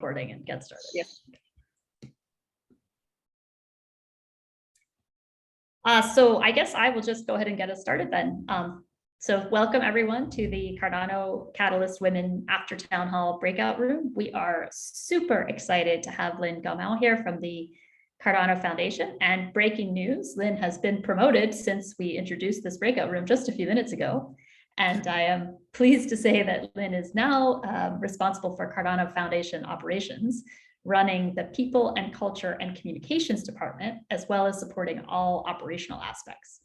recording and get started. Yes. So I guess I will just go ahead and get us started then. So welcome everyone to the Cardano Catalyst Women After Town Hall breakout room. We are super excited to have Lynn Gummow here from the Cardano Foundation. And breaking news, Lynn has been promoted since we introduced this breakout room just a few minutes ago. And I am pleased to say that Lynn is now responsible for Cardano Foundation operations, running the People and Culture and Communications Department, as well as supporting all operational aspects.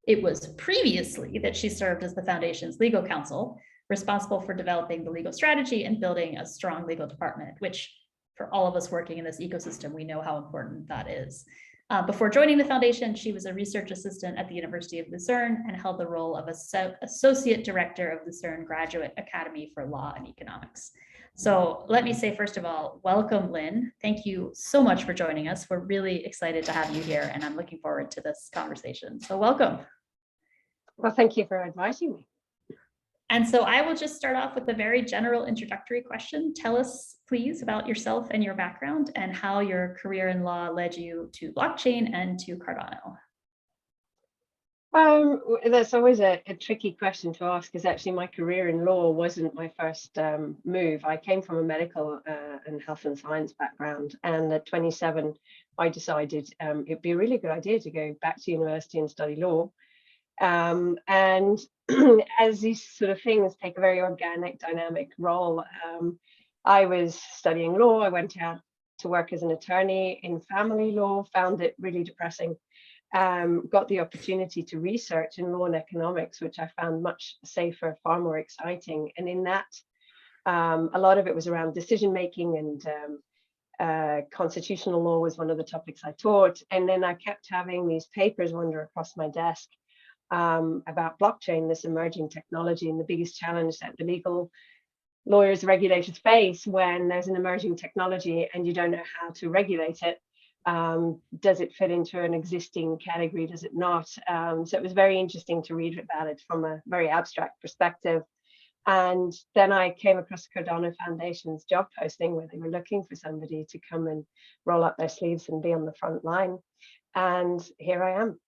It was previously that she served as the Foundation's legal counsel, responsible for developing the legal strategy and building a strong legal department, which for all of us working in this ecosystem, we know how important that is. Before joining the Foundation, she was a research assistant at the University of Lucerne and held the role of Associate Director of Lucerne Graduate Academy for Law and Economics. So let me say, first of all, welcome, Lynn. Thank you so much for joining us. We're really excited to have you here, and I'm looking forward to this conversation. So welcome. Well, thank you for inviting me. And so I will just start off with a very general introductory question. Tell us, please, about yourself and your background and how your career in law led you to blockchain and to Cardano. That's always a tricky question to ask, because actually my career in law wasn't my first move. I came from a medical and health and science background, and at 27, I decided it'd be a really good idea to go back to university and study law. And as these sort of things take a very organic, dynamic role, I was studying law. I went out to work as an attorney in family law, found it really depressing. Got the opportunity to research in law and economics, which I found much safer, far more exciting. And in that, a lot of it was around decision making, and constitutional law was one of the topics I taught. And then I kept having these papers wander across my desk about blockchain, this emerging technology, and the biggest challenge that the legal lawyers, regulators face when there's an emerging technology and you don't know how to regulate it. Does it fit into an existing category? Does it not? So it was very interesting to read about it from a very abstract perspective. And then I came across Cardano Foundation's job posting where they were looking for somebody to come and roll up their sleeves and be on the front line. And here I am.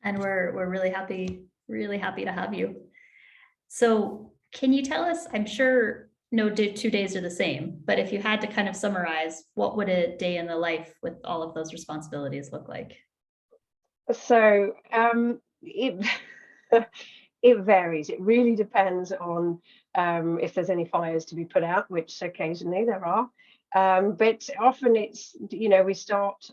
And we're really happy to have you. So can you tell us, I'm sure no 2 days are the same, but if you had to kind of summarize, what would a day in the life with all of those responsibilities look like? So it varies. It really depends on if there's any fires to be put out, which occasionally there are. But often it's, we start,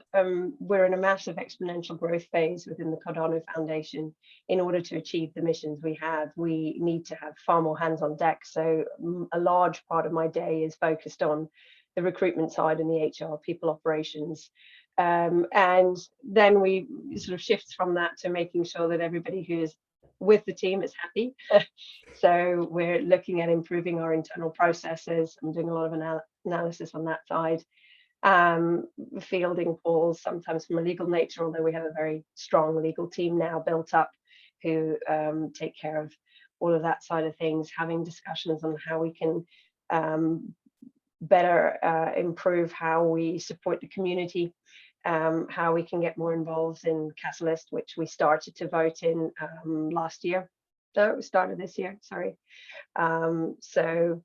we're in a massive exponential growth phase within the Cardano Foundation. In order to achieve the missions we have, we need to have far more hands on deck. So a large part of my day is focused on the recruitment side and the HR, people operations. And then we sort of shift from that to making sure that everybody who is with the team is happy. So we're looking at improving our internal processes. I'm doing a lot of analysis on that side. Fielding calls, sometimes from a legal nature, although we have a very strong legal team now built up who take care of all of that side of things, having discussions on how we can better improve how we support the community, how we can get more involved in Catalyst, which we started to vote in last year. No, it started this year, sorry. So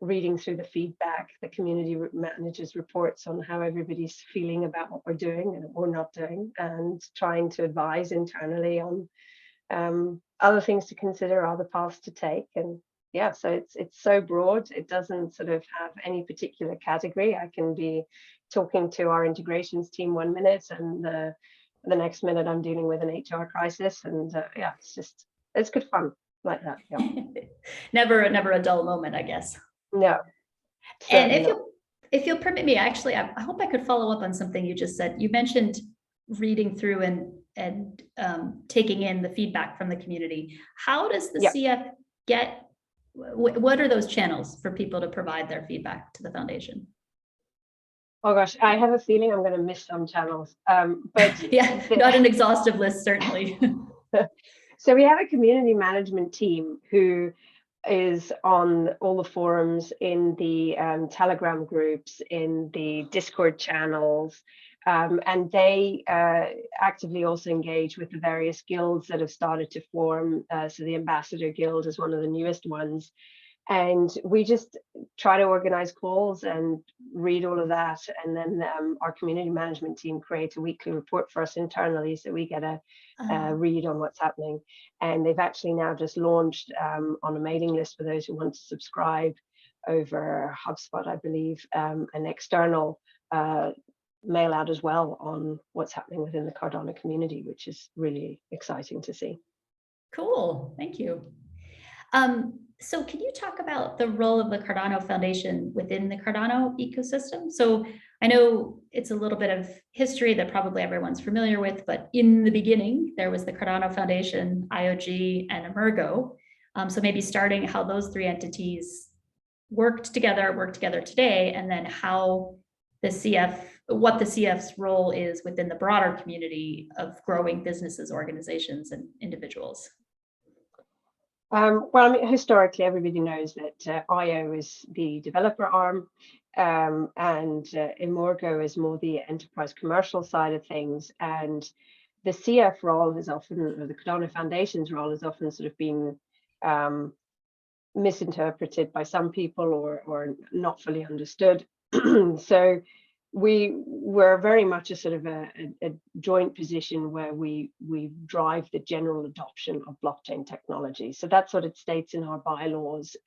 reading through the feedback, the community managers' reports on how everybody's feeling about what we're doing and what we're not doing, and trying to advise internally on other things to consider, other paths to take. And yeah, so it's so broad. It doesn't sort of have any particular category. I can be talking to our integrations team 1 minute, and the next minute I'm dealing with an HR crisis. And yeah, it's good fun like that. Yeah. never a dull moment, I guess. No. And if you'll permit me, actually, I hope I could follow up on something you just said. You mentioned reading through and taking in the feedback from the community. How does the CF get? What are those channels for people to provide their feedback to the foundation? Oh gosh, I have a feeling I'm going to miss some channels. But yeah, not an exhaustive list, certainly. So we have a community management team who is on all the forums, in the Telegram groups, in the Discord channels, and they actively also engage with the various guilds that have started to form. So the Ambassador Guild is one of the newest ones. And we just try to organize calls and read all of that. And then our community management team creates a weekly report for us internally, so we get a read on what's happening. And they've actually now just launched on a mailing list for those who want to subscribe over HubSpot, I believe, an external mail out as well on what's happening within the Cardano community, which is really exciting to see. Cool, thank you. So can you talk about the role of the Cardano Foundation within the Cardano ecosystem? So I know it's a little bit of history that probably everyone's familiar with, but in the beginning, there was the Cardano Foundation, IOG, and Emergo. So maybe starting how those three entities worked together today, and then how what the CF's role is within the broader community of growing businesses, organizations, and individuals. Well, I mean, historically, everybody knows that IO is the developer arm, and Emergo is more the enterprise commercial side of things. And the CF role is often, or the Cardano Foundation's role is often sort of being misinterpreted by some people or not fully understood. So we were very much a sort of a joint position where we drive the general adoption of blockchain technology. So that's what it states in our bylaws,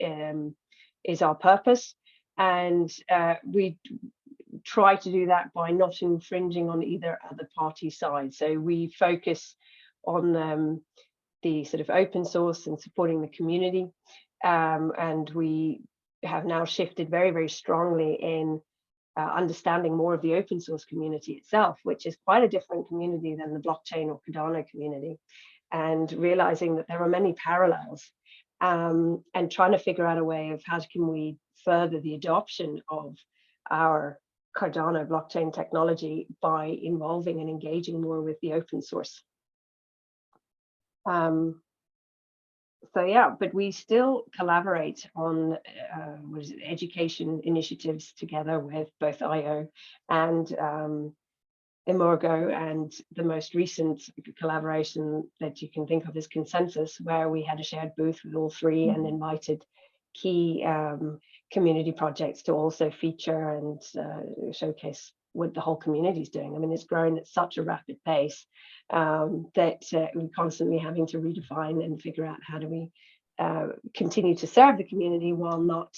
is our purpose. And we try to do that by not infringing on either other party side. So we focus on the sort of open source and supporting the community. And we have now shifted very, very strongly in understanding more of the open source community itself, which is quite a different community than the blockchain or Cardano community, and realizing that there are many parallels, and trying to figure out a way of how can we further the adoption of our Cardano blockchain technology by involving and engaging more with the open source. So yeah, but we still collaborate on education initiatives together with both IO and Emergo, and the most recent collaboration that you can think of is Consensus, where we had a shared booth with all three and invited key community projects to also feature and showcase what the whole community is doing. I mean, it's growing at such a rapid pace that we're constantly having to redefine and figure out how do we continue to serve the community while not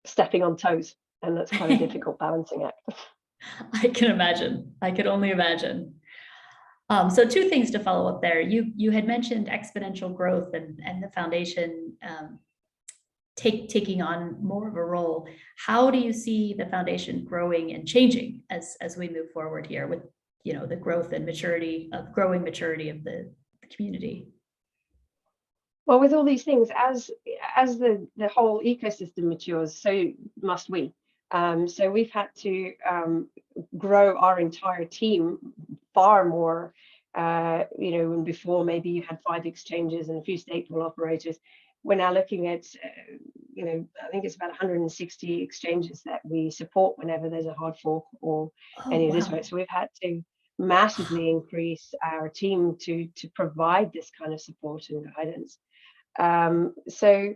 stepping on toes. And that's quite a difficult balancing act. I can imagine. I could only imagine. So two things to follow up there. You had mentioned exponential growth and the foundation taking on more of a role. How do you see the foundation growing and changing as we move forward here with, you know, the growth and growing maturity of the community? Well, with all these things, as the whole ecosystem matures, so must we. So we've had to grow our entire team far more. You know, when before maybe you had 5 exchanges and a few stateful operators. We're now looking at, you know, I think it's about 160 exchanges that we support whenever there's a hard fork or any of this. So we've had to massively increase our team to provide this kind of support and guidance. So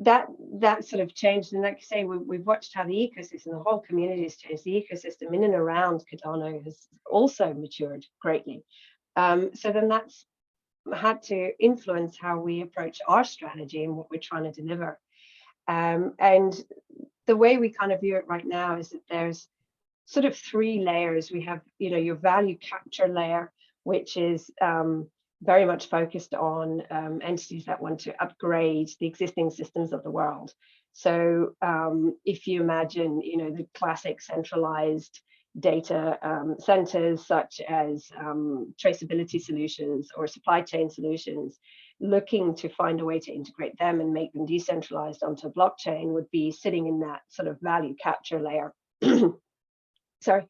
that sort of changed, and like I say, we've watched how the ecosystem, the whole community has changed. The ecosystem in and around Cardano has also matured greatly. So then that's had to influence how we approach our strategy and what we're trying to deliver. And the way we kind of view it right now is that there's sort of 3 layers. We have, you know, your value capture layer, which is very much focused on entities that want to upgrade the existing systems of the world. So if you imagine, you know, the classic centralized data centers such as traceability solutions or supply chain solutions, looking to find a way to integrate them and make them decentralized onto a blockchain would be sitting in that sort of value capture layer. Sorry.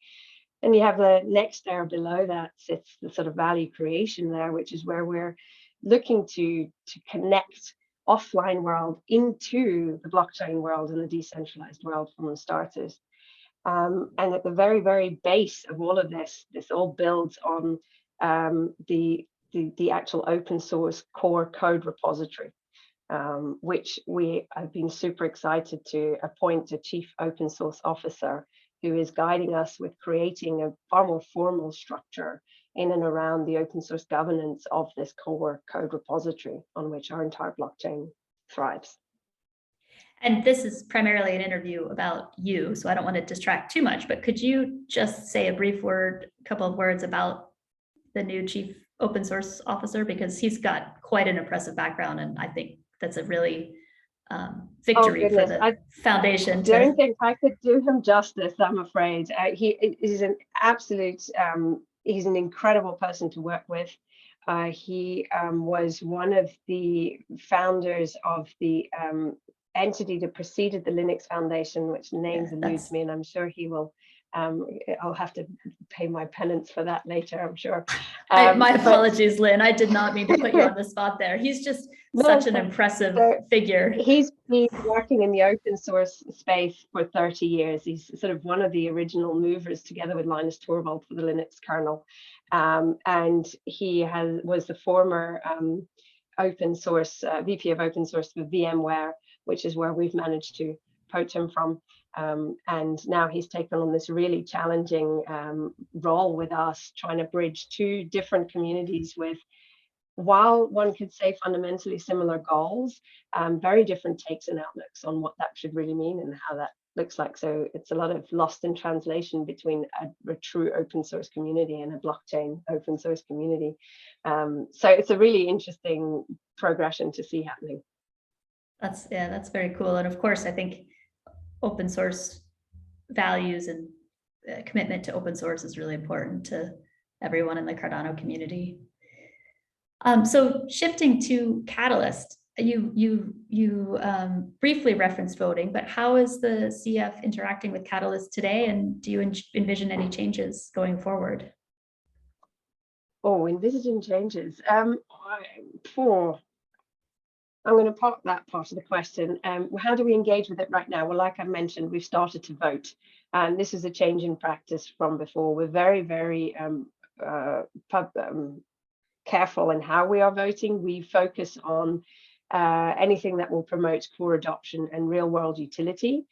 And you have the next layer below that sits the sort of value creation layer, which is where we're looking to connect offline world into the blockchain world and the decentralized world from the starters. And at the very, very base of all of this all builds on the actual open source core code repository, which we have been super excited to appoint a chief open source officer who is guiding us with creating a far more formal structure in and around the open source governance of this core code repository on which our entire blockchain thrives. And this is primarily an interview about you, so I don't want to distract too much, but could you just say a brief word, a couple of words about the new chief open source officer, because he's got quite an impressive background, and I think that's a really victory for the foundation. I don't think I could do him justice, I'm afraid. He is an absolute, he's an incredible person to work with. He was one of the founders of the entity that preceded the Linux Foundation, which names eludes me, and I'm sure he will. I'll have to pay my penance for that later, I'm sure. My apologies, Lynn. I did not mean to put you on the spot there. He's just such an impressive figure. He's been working in the open source space for 30 years. He's sort of one of the original movers together with Linus Torvald for the Linux kernel. And he was the former open source, VP of open source for VMware, which is where we've managed to poach him from. And now he's taken on this really challenging role with us, trying to bridge two different communities with, while one could say fundamentally similar goals, very different takes and outlooks on what that should really mean and how that looks like. So it's a lot of lost in translation between a true open source community and a blockchain open source community. So it's a really interesting progression to see happening. That's very cool. And of course, I think open source values and commitment to open source is really important to everyone in the Cardano community. So shifting to Catalyst, you briefly referenced voting, but how is the CF interacting with Catalyst today, and do you envision any changes going forward? Oh, envisaging changes. I'm going to park that part of the question. How do we engage with it right now? Well, like I mentioned, we've started to vote, and this is a change in practice from before. We're very, very careful in how we are voting. We focus on anything that will promote core adoption and real world utility.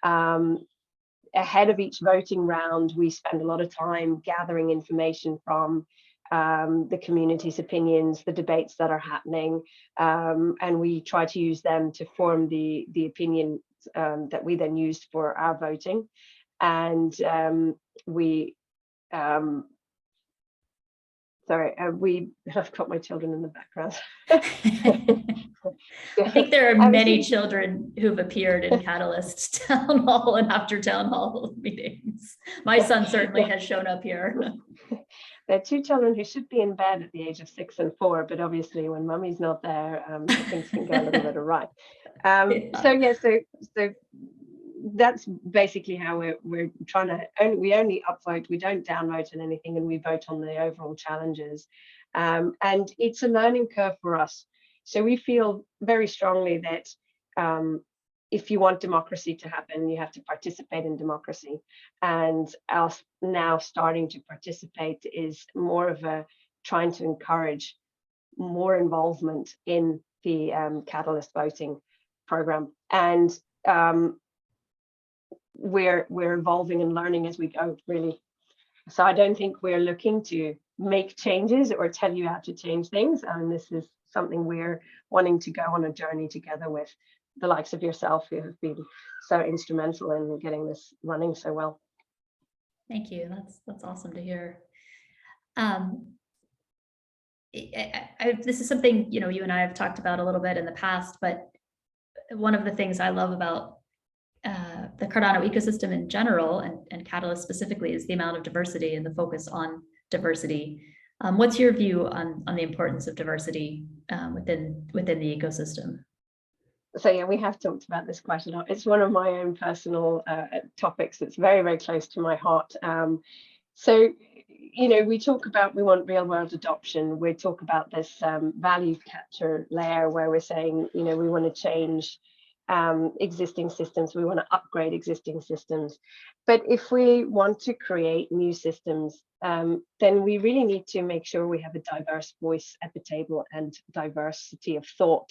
Ahead of each voting round, we spend a lot of time gathering information from the community's opinions, the debates that are happening, and we try to use them to form the opinion that we then used for our voting. And I've got my children in the background. I think there are many children who've appeared in Catalyst Town Hall and after Town Hall meetings. My son certainly has shown up here. There are two children who should be in bed at the age of 6 and 4, but obviously when mummy's not there, things can go a little bit awry. So that's basically how we're trying to, we only upvote, we don't downvote on anything, and we vote on the overall challenges. And it's a learning curve for us. So we feel very strongly that if you want democracy to happen, you have to participate in democracy. And us now starting to participate is more of a trying to encourage more involvement in the Catalyst voting program. And we're evolving and learning as we go, really. So I don't think we're looking to make changes or tell you how to change things. And this is something we're wanting to go on a journey together with the likes of yourself, who have been so instrumental in getting this running so well. Thank you. That's awesome to hear. This is something, you and I have talked about a little bit in the past, but one of the things I love about the Cardano ecosystem in general, and Catalyst specifically, is the amount of diversity and the focus on diversity. What's your view on the importance of diversity within the ecosystem? So yeah, we have talked about this quite a lot. It's one of my own personal topics that's very, very close to my heart. So we talk about we want real world adoption. We talk about this value capture layer where we're saying, we want to change existing systems, we want to upgrade existing systems. But if we want to create new systems, then we really need to make sure we have a diverse voice at the table and diversity of thought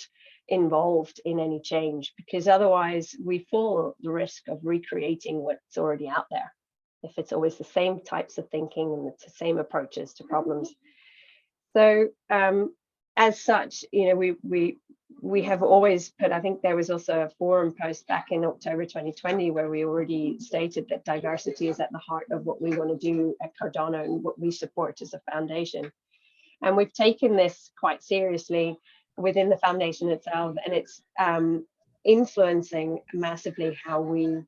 involved in any change, because otherwise we fall the risk of recreating what's already out there. If it's always the same types of thinking and it's the same approaches to problems. So as such, we have always put, I think there was also a forum post back in October 2020 where we already stated that diversity is at the heart of what we want to do at Cardano and what we support as a foundation. And we've taken this quite seriously within the foundation itself, and it's influencing massively how we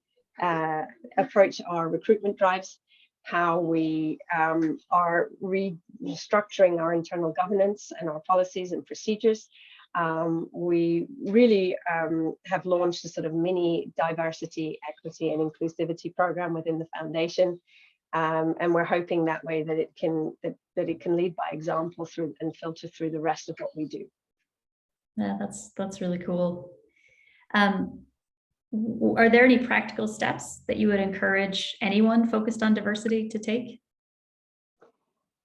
approach our recruitment drives, how we are restructuring our internal governance and our policies and procedures. We really have launched a sort of mini diversity, equity, and inclusivity program within the foundation, and we're hoping that way that it can lead by example through and filter through the rest of what we do. Yeah, that's really cool. Are there any practical steps that you would encourage anyone focused on diversity to take?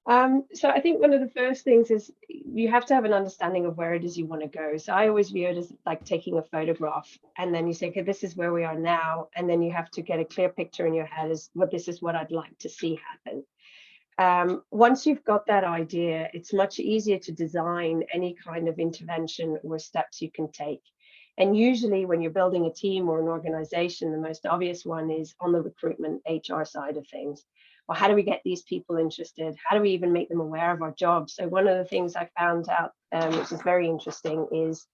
So I think one of the first things is you have to have an understanding of where it is you want to go. So I always view it as like taking a photograph, and then you say, okay, this is where we are now. And then you have to get a clear picture in your head as what this is what I'd like to see happen. Once you've got that idea, it's much easier to design any kind of intervention or steps you can take. And usually when you're building a team or an organization, the most obvious one is on the recruitment HR side of things. Well, how do we get these people interested? How do we even make them aware of our jobs? So one of the things I found out, which is very interesting, is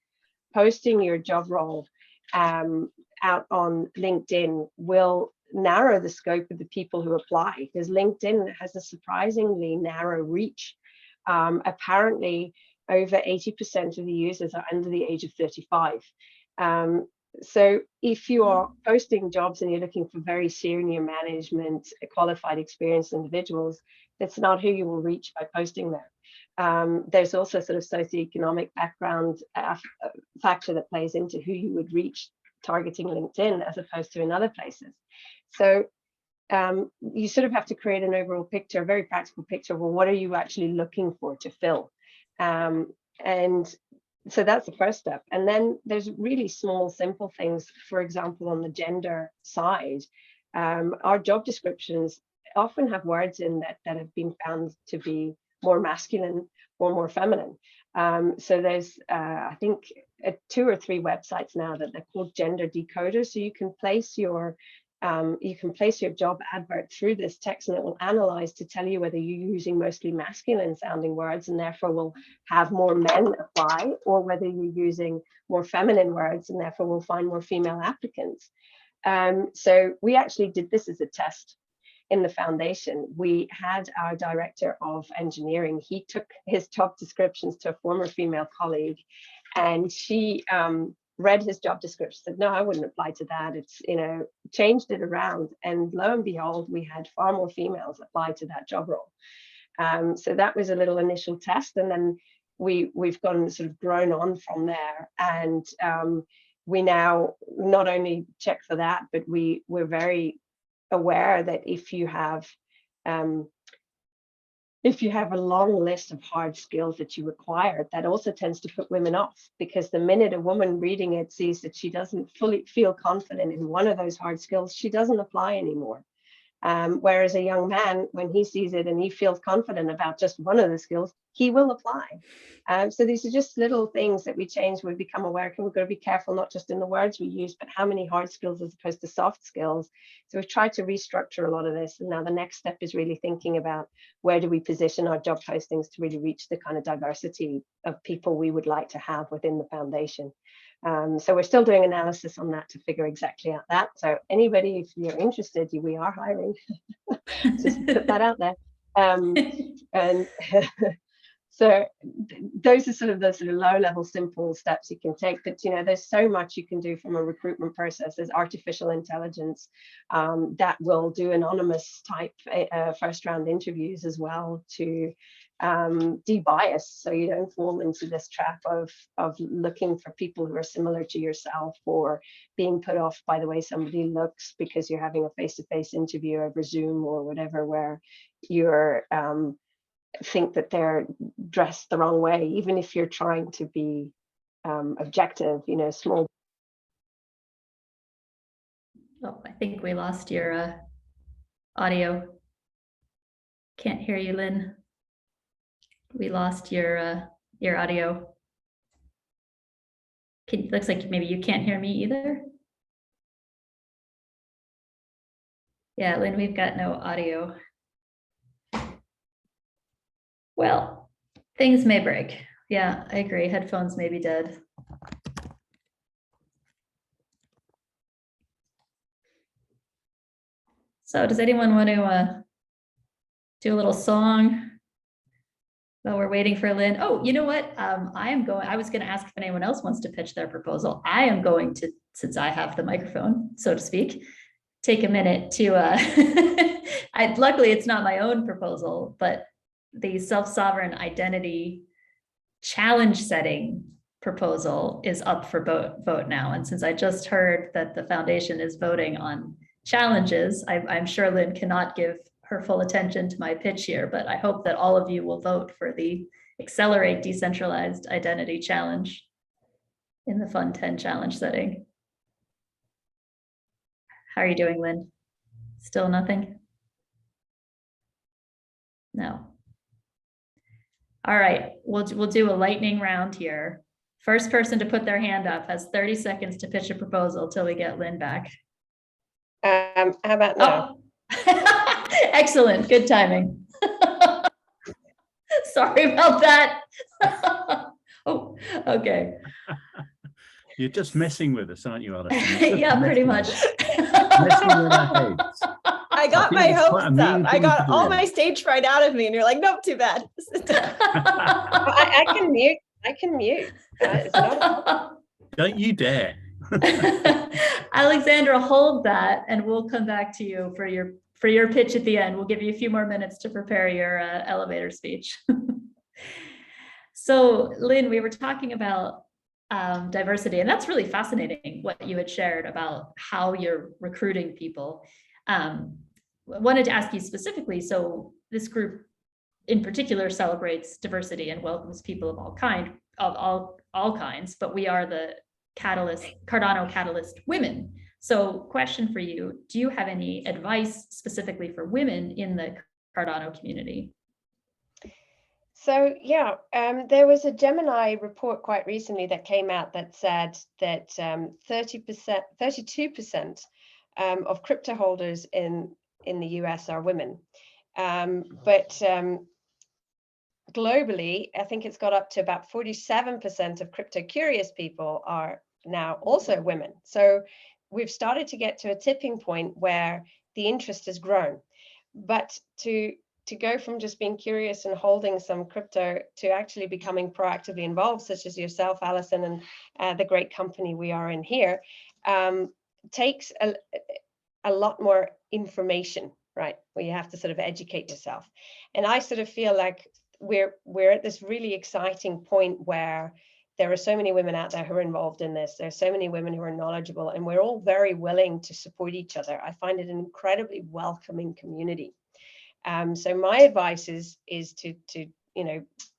posting your job role out on LinkedIn will narrow the scope of the people who apply, because LinkedIn has a surprisingly narrow reach. Apparently, over 80% of the users are under the age of 35. So if you are posting jobs and you're looking for very senior management, qualified, experienced individuals, that's not who you will reach by posting there. There's also sort of socioeconomic background factor that plays into who you would reach targeting LinkedIn as opposed to in other places. So you sort of have to create an overall picture, a very practical picture. Well, what are you actually looking for to fill? And so that's the first step. And then there's really small, simple things. For example, on the gender side, our job descriptions often have words in that have been found to be more masculine or more feminine. So there's, I think, 2 or 3 websites now that they're called gender decoders. So you can place your job advert through this text, and it will analyze to tell you whether you're using mostly masculine sounding words and therefore will have more men apply, or whether you're using more feminine words and therefore will find more female applicants. So we actually did this as a test in the foundation. We had our director of engineering, he took his job descriptions to a former female colleague, and she read his job description, said, no, I wouldn't apply to that. It's, changed it around. And lo and behold, we had far more females apply to that job role. So that was a little initial test. And then we've gone sort of grown on from there. And we now not only check for that, but we're very aware that if you have a long list of hard skills that you require, that also tends to put women off, because the minute a woman reading it sees that she doesn't fully feel confident in one of those hard skills, she doesn't apply anymore. Whereas a young man, when he sees it and he feels confident about just one of the skills, he will apply. So these are just little things that we change. We become aware, we've got to be careful, not just in the words we use, but how many hard skills as opposed to soft skills. So we've tried to restructure a lot of this. And now the next step is really thinking about where do we position our job postings to really reach the kind of diversity of people we would like to have within the foundation. So we're still doing analysis on that to figure exactly out that. So anybody, if you're interested, we are hiring. Just put that out there. And So those are sort of the low level simple steps you can take, but there's so much you can do from a recruitment process. There's artificial intelligence that will do anonymous type first round interviews as well to de-bias, so you don't fall into this trap of looking for people who are similar to yourself, or being put off by the way somebody looks because you're having a face-to-face interview over Zoom or whatever, where you're think that they're dressed the wrong way, even if you're trying to be objective, small. Oh, I think we lost your audio. Can't hear you, Lynn. We lost your audio. Looks like maybe you can't hear me either. Yeah, Lynn, we've got no audio. Well, things may break. Yeah, I agree. Headphones may be dead. So does anyone want to do a little song while we're waiting for Lynn? Oh, you know what? I was going to ask if anyone else wants to pitch their proposal. I am going to, since I have the microphone, so to speak, take a minute to, luckily it's not my own proposal, but the self-sovereign identity challenge setting proposal is up for vote now. And since I just heard that the foundation is voting on challenges, I'm sure Lynn cannot give her full attention to my pitch here, but I hope that all of you will vote for the Accelerate Decentralized Identity Challenge in the Fund 10 challenge setting. How are you doing, Lynn? Still nothing? No. All right, we'll do a lightning round here. First person to put their hand up has 30 seconds to pitch a proposal till we get Lynn back. How about now? Oh. Excellent, good timing. Sorry about that. Oh, okay. You're just messing with us, aren't you, Allison? Yeah, pretty much. Messing with our heads. I got my hopes up. I got all my stage fright out of me, and you're like, nope, too bad. I can mute. I can mute. It's not Don't you dare. Alexandra, hold that, and we'll come back to you for your pitch at the end. We'll give you a few more minutes to prepare your elevator speech. So, Lynn, we were talking about diversity, and that's really fascinating what you had shared about how you're recruiting people. Wanted to ask you specifically, so this group in particular celebrates diversity and welcomes people of all kinds, but we are the Cardano Catalyst Women. So question for you, do you have any advice specifically for women in the Cardano community? So yeah, there was a Gemini report quite recently that came out that said that 32% of crypto holders in the US are women. But globally, I think it's got up to about 47% of crypto curious people are now also women. So we've started to get to a tipping point where the interest has grown. But to go from just being curious and holding some crypto to actually becoming proactively involved, such as yourself, Allison, and the great company we are in here, takes a lot more information, right? Where you have to sort of educate yourself. And I sort of feel like we're at this really exciting point where there are so many women out there who are involved in this. There's so many women who are knowledgeable, and we're all very willing to support each other. I find it an incredibly welcoming community. So my advice is to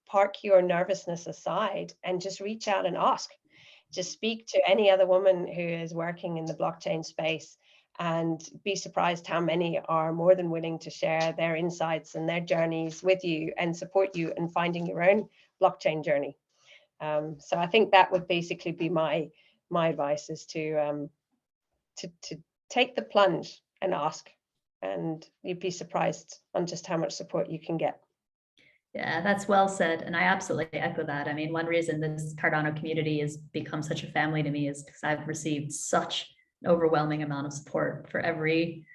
park your nervousness aside and just reach out and ask. Just speak to any other woman who is working in the blockchain space, and be surprised how many are more than willing to share their insights and their journeys with you and support you in finding your own blockchain journey. So I think that would basically be my advice, is to take the plunge and ask, and you'd be surprised on just how much support you can get. Yeah, that's well said. And I absolutely echo that. I mean, one reason this Cardano community has become such a family to me is because I've received such an overwhelming amount of support. For every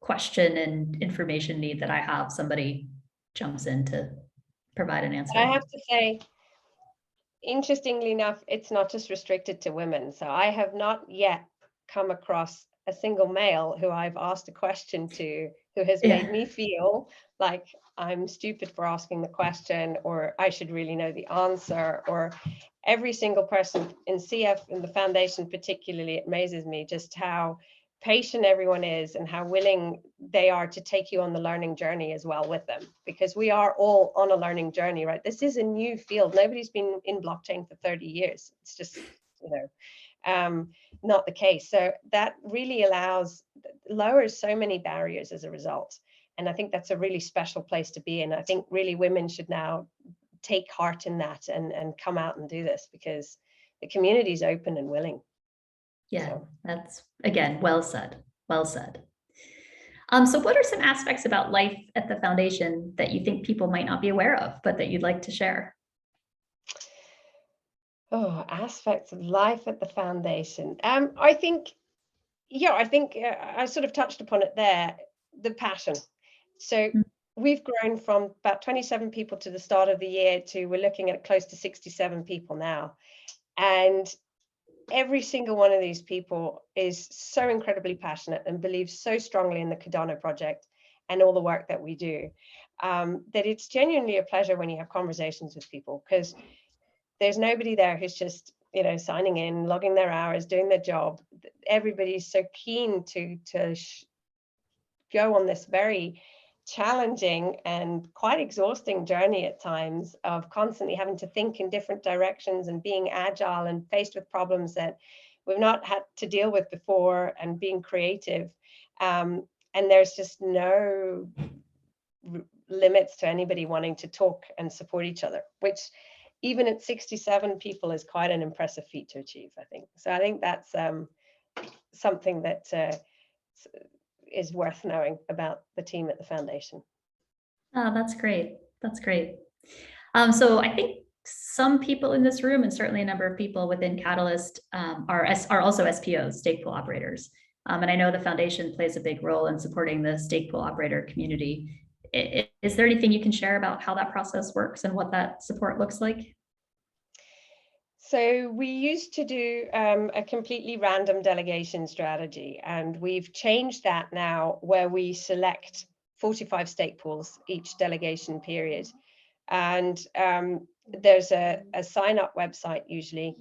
question and information need that I have, somebody jumps in to provide an answer. I have to say, interestingly enough, it's not just restricted to women. So I have not yet come across a single male who I've asked a question to who has made me feel like I'm stupid for asking the question, or I should really know the answer. Or every single person in CF, in the foundation particularly, it amazes me just how patient everyone is and how willing they are to take you on the learning journey as well with them, because we are all on a learning journey, right? This is a new field. Nobody's been in blockchain for 30 years. It's just, not the case. So that really lowers so many barriers as a result. And I think that's a really special place to be in. I think really women should now take heart in that and come out and do this, because the community is open and willing. Yeah, So. that's, again, well said, well said. So what are some aspects about life at the foundation that you think people might not be aware of, but that you'd like to share? Oh, aspects of life at the foundation. I think I sort of touched upon it there, the passion. So we've grown from about 27 people to the start of the year to we're looking at close to 67 people now. And every single one of these people is so incredibly passionate and believes so strongly in the Cardano project and all the work that we do, that it's genuinely a pleasure when you have conversations with people, because there's nobody there who's just, signing in, logging their hours, doing their job. Everybody's so keen to go on this very challenging and quite exhausting journey at times of constantly having to think in different directions and being agile and faced with problems that we've not had to deal with before, and being creative. And there's just no limits to anybody wanting to talk and support each other, which even at 67 people is quite an impressive feat to achieve, I think. So I think that's something that is worth knowing about the team at the foundation. Oh, that's great. That's great. So I think some people in this room, and certainly a number of people within Catalyst, are also SPOs, stake pool operators. And I know the foundation plays a big role in supporting the stake pool operator community. Is there anything you can share about how that process works and what that support looks like? So we used to do a completely random delegation strategy, and we've changed that now, where we select 45 stake pools each delegation period. And there's a sign-up website usually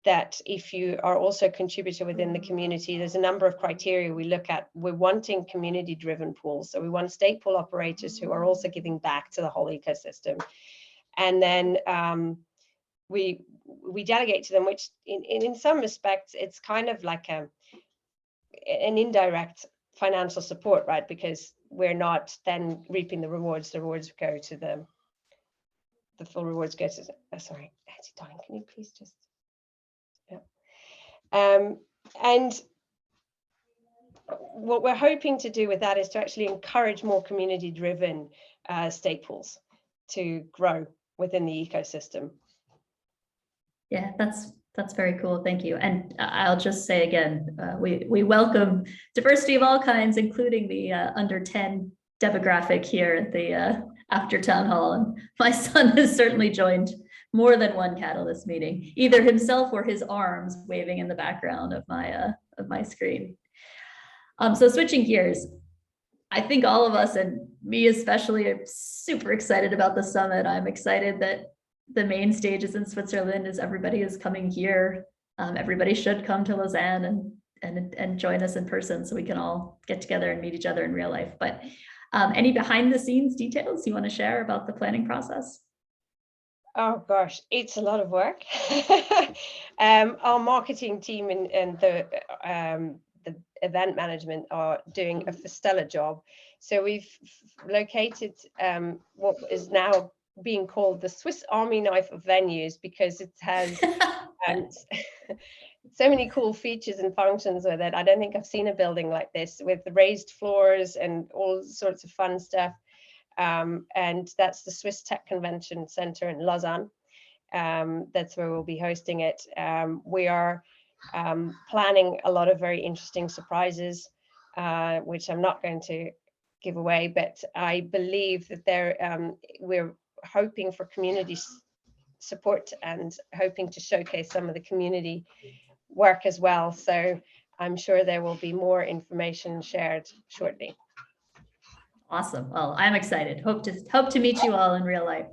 that if you are also a contributor within the community, there's a number of criteria we look at. We're wanting community-driven pools. So we want stake pool operators who are also giving back to the whole ecosystem. And then we delegate to them, which in some respects, it's kind of like an indirect financial support, right? Because we're not then reaping the rewards. The rewards go to the full rewards go to, sorry, darling, can you please just, yeah. And what we're hoping to do with that is to actually encourage more community-driven stake pools to grow within the ecosystem. Yeah, that's very cool. Thank you. And I'll just say again, we welcome diversity of all kinds, including the under 10 demographic here at the after town hall. And my son has certainly joined more than one Catalyst meeting, either himself or his arms waving in the background of my screen. So switching gears, I think all of us, and me especially, are super excited about the summit. I'm excited that the main stage is in Switzerland, as everybody is coming here. Everybody should come to Lausanne and join us in person, so we can all get together and meet each other in real life. But any behind the scenes details you want to share about the planning process? Oh gosh, it's a lot of work. Our marketing team and the event management are doing a stellar job. So we've located what is now being called the Swiss Army knife of venues, because it has so many cool features and functions with it. I don't think I've seen a building like this, with the raised floors and all sorts of fun stuff. And that's the Swiss Tech Convention Center in Lausanne. That's where we'll be hosting it. We are planning a lot of very interesting surprises, which I'm not going to give away, but I believe that we're hoping for community support and hoping to showcase some of the community work as well. So I'm sure there will be more information shared shortly. Awesome. Well, I'm excited. Hope to meet you all in real life.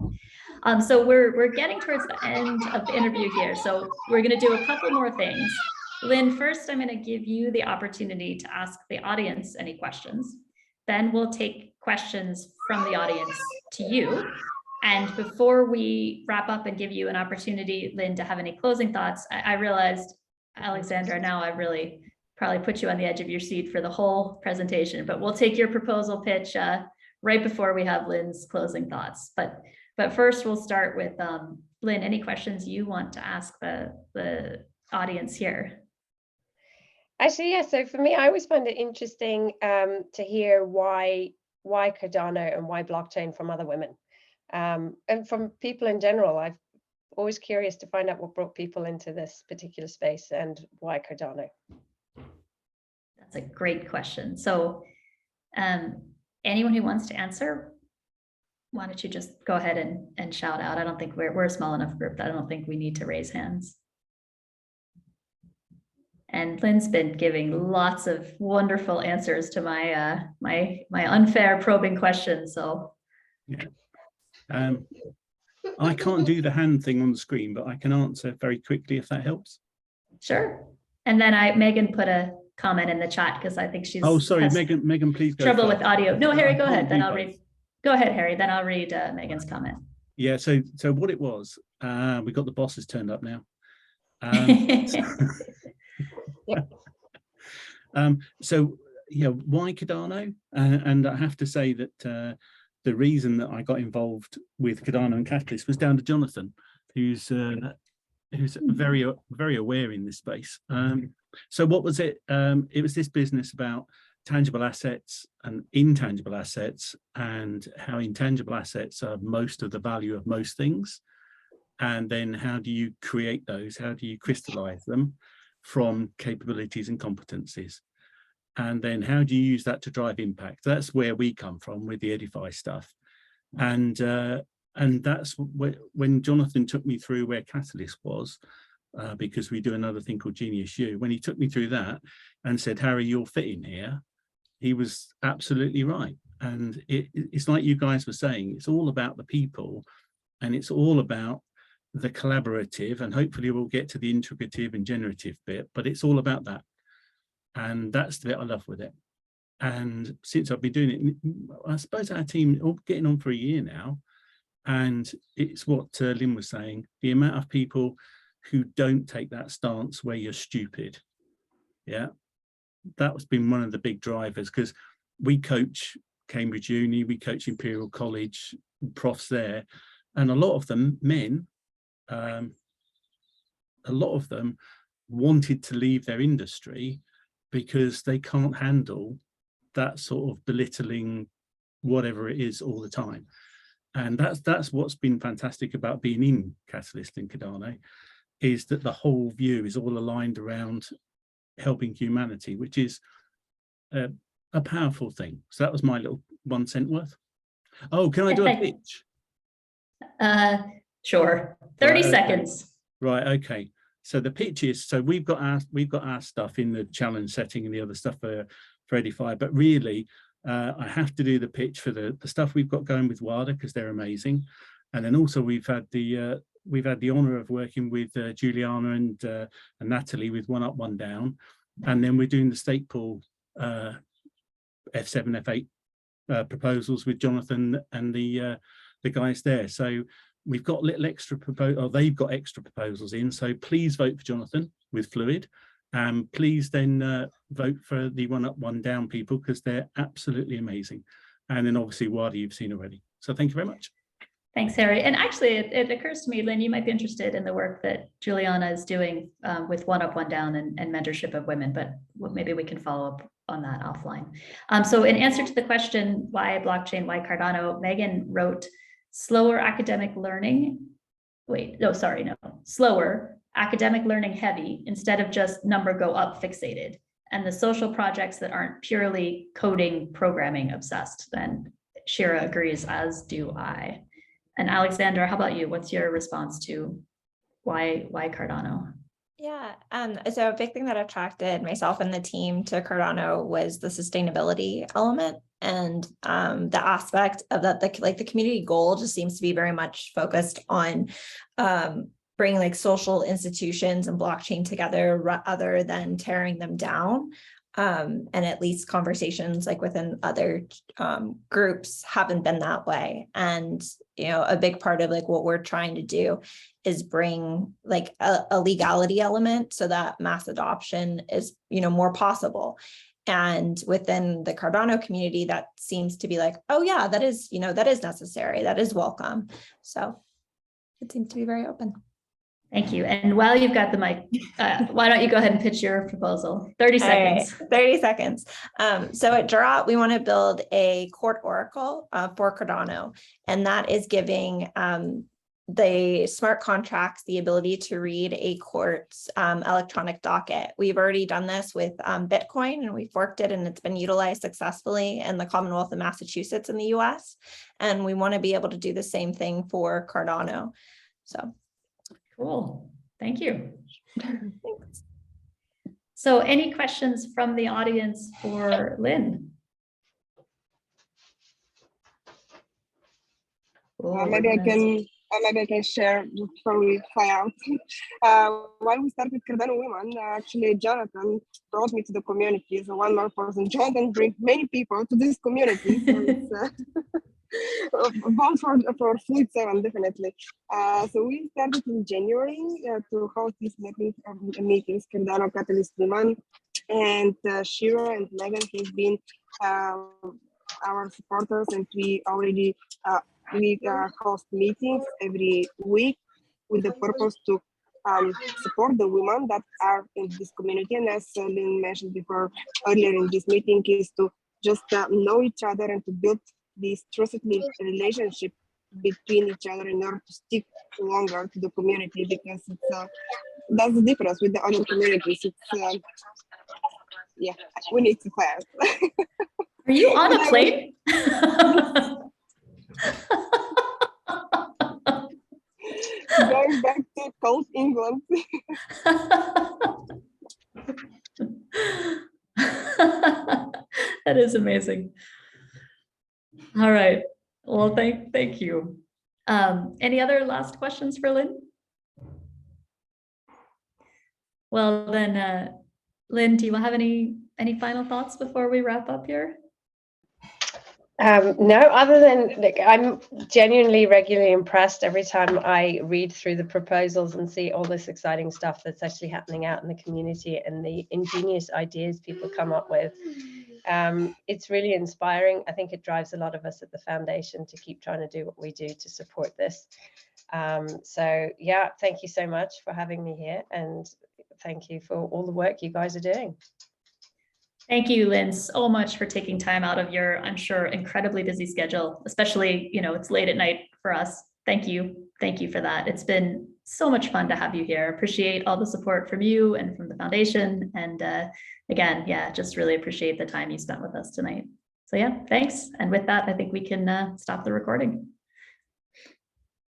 So we're getting towards the end of the interview here. So we're going to do a couple more things. Lynn, first, I'm going to give you the opportunity to ask the audience any questions. Then we'll take questions from the audience to you. And before we wrap up and give you an opportunity, Lynn, to have any closing thoughts, I realized, Alexandra, now I really probably put you on the edge of your seat for the whole presentation, but we'll take your proposal pitch right before we have Lynn's closing thoughts. But first, we'll start with Lynn. Any questions you want to ask the audience here? Actually, yeah. So for me, I always find it interesting to hear why Cardano and why blockchain from other women, and from people in general. I'm always curious to find out what brought people into this particular space and why Cardano. That's a great question. So anyone who wants to answer, why don't you just go ahead and shout out? I don't think we're a small enough group that I don't think we need to raise hands. And Lynn's been giving lots of wonderful answers to my my unfair probing questions. So yeah. I can't do the hand thing on the screen, but I can answer very quickly if that helps. Sure. And then Megan put a comment in the chat because I think she's sorry, Megan, please go trouble first. with audio. No, Harry, go ahead. Then I'll read. Go ahead, Harry. Then I'll read Megan's comment. Yeah. So what it was, we got the bosses turned up now. So yeah, why Cardano? And I have to say that the reason that I got involved with Cardano and Catalyst was down to Jonathan, who's very aware in this space. So what was it? It was this business about tangible assets and intangible assets, and how intangible assets are most of the value of most things. And then how do you create those? How do you crystallize them from capabilities and competencies? And then how do you use that to drive impact? That's where we come from with the Edify stuff. And that's when Jonathan took me through where Catalyst was, because we do another thing called Genius U. When he took me through that and said, Harry, you'll fit in here, he was absolutely right. And it's like you guys were saying, it's all about the people, and it's all about the collaborative, and hopefully we'll get to the integrative and generative bit, but it's all about that. And that's the bit I love with it. And since I've been doing it, I suppose our team all getting on for a year now, and it's what Lynn was saying, the amount of people who don't take that stance where you're stupid. Yeah, that's been one of the big drivers, because we coach Cambridge Uni, we coach Imperial College, profs there, and a lot of them, men, a lot of them wanted to leave their industry because they can't handle that sort of belittling, whatever it is, all the time. And that's what's been fantastic about being in Catalyst and Cardano, is that the whole view is all aligned around helping humanity, which is a powerful thing. So that was my little 1 cent worth. Oh, can I do a pitch? Sure. 30 right, seconds. Right. Okay. So the pitch is, so we've got our stuff in the challenge setting and the other stuff for Edify, but really I have to do the pitch for the stuff we've got going with WADA, because they're amazing. And then also we've had the honor of working with Juliana and Natalie with One Up, One Down. And then we're doing the stake pool F7, F8 proposals with Jonathan and the guys there. So we've got little extra they've got extra proposals in. So please vote for Jonathan with Fluid. Please then vote for the One Up, One Down people, because they're absolutely amazing. And then obviously WADA you've seen already. So thank you very much. Thanks, Harry. And actually, it occurs to me, Lynn, you might be interested in the work that Juliana is doing with One Up, One Down and mentorship of women, but maybe we can follow up on that offline. So in answer to the question, why blockchain, why Cardano, Megan wrote slower academic learning. Slower academic learning heavy instead of just number go up fixated, and the social projects that aren't purely coding programming obsessed. Then Shira agrees, as do I. And Alexander, how about you? What's your response to why Cardano? Yeah, so a big thing that attracted myself and the team to Cardano was the sustainability element, and the aspect of that, the community goal just seems to be very much focused on bringing like social institutions and blockchain together other than tearing them down. And at least conversations like within other groups haven't been that way. And, you know, a big part of like what we're trying to do is bring like a legality element so that mass adoption is, you know, more possible. And within the Cardano community, that seems to be like, oh yeah, that is, you know, that is necessary, that is welcome. So it seems to be very open. Thank you. And while you've got the mic, why don't you go ahead and pitch your proposal? 30 seconds. Right, 30 seconds. So at Jurat, we want to build a court oracle for Cardano, and that is giving the smart contracts the ability to read a court's electronic docket. We've already done this with Bitcoin, and we've worked it, and it's been utilized successfully in the Commonwealth of Massachusetts in the US. And we want to be able to do the same thing for Cardano. So. Cool. Thank you. Thanks. So any questions from the audience for Lynn? Maybe I can share just before we fly out. While we started Cardano Women, actually Jonathan brought me to the community. So one more person. Jonathan brings many people to this community. So it's bound for Fleet 7, definitely. So we started in January to host these meetings, Cardano Catalyst Women, and Shira and Megan have been our supporters, and we already host meetings every week with the purpose to support the women that are in this community. And as Lynn mentioned before earlier in this meeting, is to just know each other and to build this trusted relationship between each other in order to stick longer to the community, because it's that's the difference with the other communities. It's yeah, we need to class. Are you on a plane? Going back to cold England. That is amazing. All right. Well, thank you. Any other last questions for Lynn? Well, then, Lynn, do you have any final thoughts before we wrap up here? No, other than like, I'm genuinely regularly impressed every time I read through the proposals and see all this exciting stuff that's actually happening out in the community and the ingenious ideas people come up with. It's really inspiring. I think it drives a lot of us at the foundation to keep trying to do what we do to support this. So yeah, thank you so much for having me here, and thank you for all the work you guys are doing. Thank you, Lynn, so much for taking time out of your, I'm sure, incredibly busy schedule, especially, you know, it's late at night for us. Thank you. Thank you for that. It's been so much fun to have you here. Appreciate all the support from you and from the foundation. And again, yeah, just really appreciate the time you spent with us tonight. So yeah, thanks. And with that, I think we can stop the recording.